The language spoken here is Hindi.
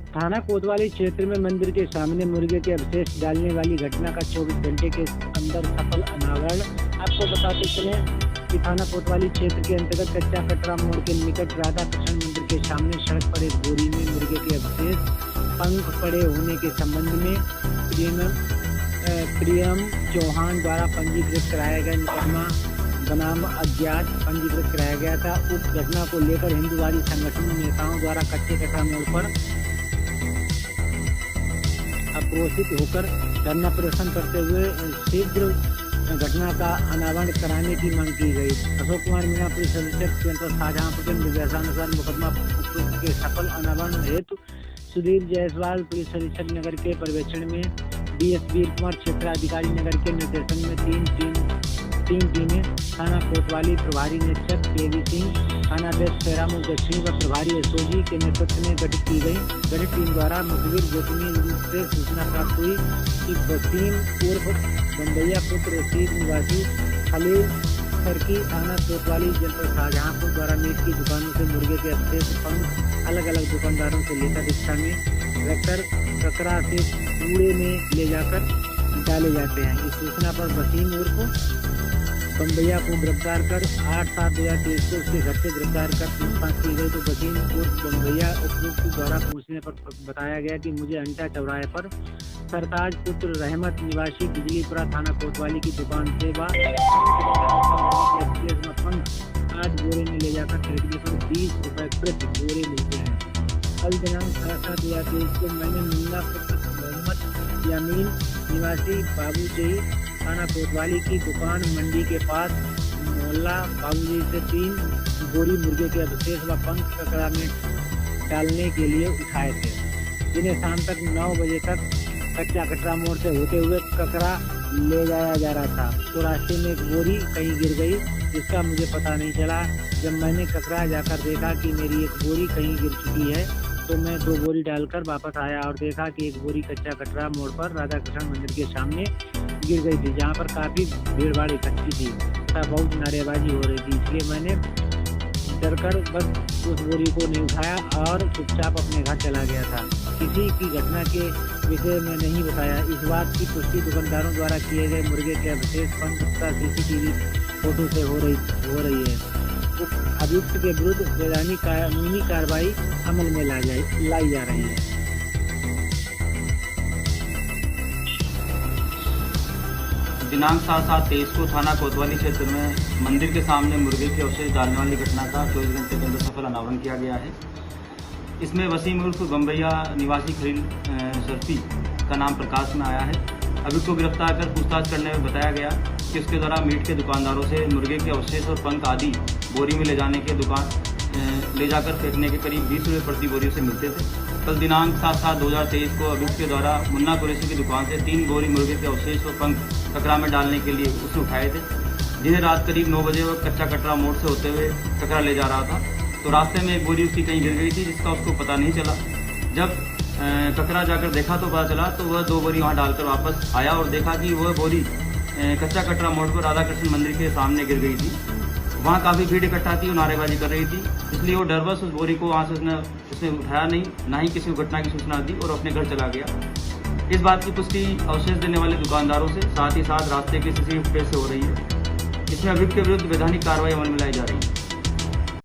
थाना कोतवाली क्षेत्र में मंदिर के सामने मुर्गे के अवशेष डालने वाली घटना का 24 घंटे के अंदर सफल अनावरण। आपको बताते चलें कि थाना कोतवाली क्षेत्र के अंतर्गत कच्चा कटरा मोड़ के निकट राधा कृष्ण मंदिर के सामने सड़क पर एक बोरी में मुर्गे के अवशेष पंख पड़े होने के संबंध में प्रियम चौहान द्वारा पंजीकृत कराया गया मुकदमा बनाम अज्ञात पंजीकृत कराया गया था। उक्त घटना को लेकर हिंदुवादी संगठन नेताओं द्वारा कच्चे कटरा मोड़ पर आक्रोशित होकर धरना प्रदर्शन करते हुए शीघ्र घटना का अनावरण कराने की मांग की गई। अशोक कुमार मीणा पुलिस अधीक्षक केंद्र शाहजहांपुर के निर्देशानुसार मुकदमा के सफल अनावरण हेतु सुधीर जायसवाल पुलिस अधीक्षक नगर के पर्यवेक्षण में डीएस वीर कुमार क्षेत्राधिकारी नगर के निर्देशन में तीन टीमें थाना कोतवाली प्रभारी निरीक्षक केवी सिंह, थाना वेस्ट सेरामुख दक्षिणी व प्रभारी एसओजी के नेतृत्व में गठित की गई। गठित टीम द्वारा मुखबिर गोपनीय रूप से सूचना प्राप्त हुई कि वसीम उर्फ बम्बैया पुत्र रशीद निवासी खलील सरकी थाना कोतवाली जनपद शाहजहांपुर द्वारा मीट की दुकानों से मुर्गे के अवशेष पंख अलग अलग दुकानदारों से लेकर रिक्शा में रखकर ककरा से कूड़े में ले जाकर डाले जाते हैं। इस सूचना पर वसीम उर्फ बम्बैया को गिरफ्तार कर 8/7/2023 को उसके घर से गिरफ्तार कर पूछताछ की गई तो वसीम उर्फ बम्बैया उपयुक्त द्वारा पूछने पर बताया गया कि मुझे अंटा चौराहे पर सरताज पुत्र रहमत निवासी बिजलीपुरा थाना कोतवाली की दुकान से 8 बोरे में ले जाकर खरीदने पर 20 रुपए प्रति बोरे मिलते हैं। कल दिनांक 7/7/2023 को मैंने मुन्ना पुत्र मोहम्मद यामीन निवासी बाबूजी थाना कोतवाली की दुकान मंडी के पास मोहल्ला बाबूजी से 3 बोरी मुर्गे के अवशेष व पंख ककरा में डालने के लिए उठाए थे, जिन्हें शाम तक 9 बजे तक कच्चा कटरा मोड़ से होते हुए ककरा ले जाया जा रहा था। तो रास्ते में एक बोरी कहीं गिर गई, जिसका मुझे पता नहीं चला। जब मैंने ककरा जाकर देखा कि मेरी एक बोरी कहीं गिर चुकी है तो मैं 2 बोरी डालकर वापस आया और देखा कि एक बोरी कच्चा कटरा मोड़ पर राधा कृष्ण मंदिर के सामने गिर गई थी, जहाँ पर काफ़ी भीड़ भाड़ इकट्ठी थी तथा बहुत नारेबाजी हो रही थी। इसलिए मैंने डरकर बस उस बोरी को नहीं उठाया और चुपचाप अपने घर चला गया था। किसी की घटना के विषय में नहीं बताया। इस बात की पुष्टि दुकानदारों द्वारा किए गए मुर्गे के अवशेष पंख तथा सीसीटीवी फोटो से हो रही है। अभियुक्त के विरुद्ध वैधानिक कानूनी कार्रवाई अमल में लाई जा रही है। दिनांक 7/7/23 को थाना कोतवाली क्षेत्र में मंदिर के सामने मुर्गे के अवशेष डालने वाली घटना का 24 घंटे के अंदर सफल अनावरण किया गया है। इसमें वसीम उर्फ बम्बैया निवासी खलील सरफी का नाम प्रकाश में आया है। अभियुक्त को गिरफ्तार कर पूछताछ करने में बताया गया कि उसके द्वारा मीट के दुकानदारों से मुर्गे के अवशेष और पंख आदि बोरी में ले जाकर फेंकने के करीब 20 रुपये प्रति बोरी से मिलते थे। कल दिनांक 7/7/2023 को अभियुक्त के द्वारा मुन्ना कुरैशी की दुकान से 3 बोरी मुर्गे के अवशेष और पंख ककरा में डालने के लिए उसे उठाए थे, जिन्हें रात करीब 9 बजे वह कच्चा कटरा मोड़ से होते हुए ककरा ले जा रहा था। तो रास्ते में एक बोरी उसकी कहीं गिर गई थी, जिसका उसको पता नहीं चला। जब ककरा जाकर देखा तो पता चला, तो वह 2 बोरी वहाँ डालकर वापस आया और देखा कि वह बोरी कच्चा कटरा मोड़ पर राधा कृष्ण मंदिर के सामने गिर गई थी। वहाँ काफ़ी भीड़ इकट्ठा थी और नारेबाजी कर रही थी, इसलिए वो डरवश उस बोरी को वहाँ से उसने उठाया नहीं, ना ही किसी को घटना की सूचना दी और अपने घर चला गया। इस बात की पुष्टि अवशेष देने वाले दुकानदारों से साथ ही साथ रास्ते के सीसीटीवी फुटेज से हो रही है। इसमें अभियुक्त के विरुद्ध वैधानिक कार्रवाई अमल में लाई जा रही है।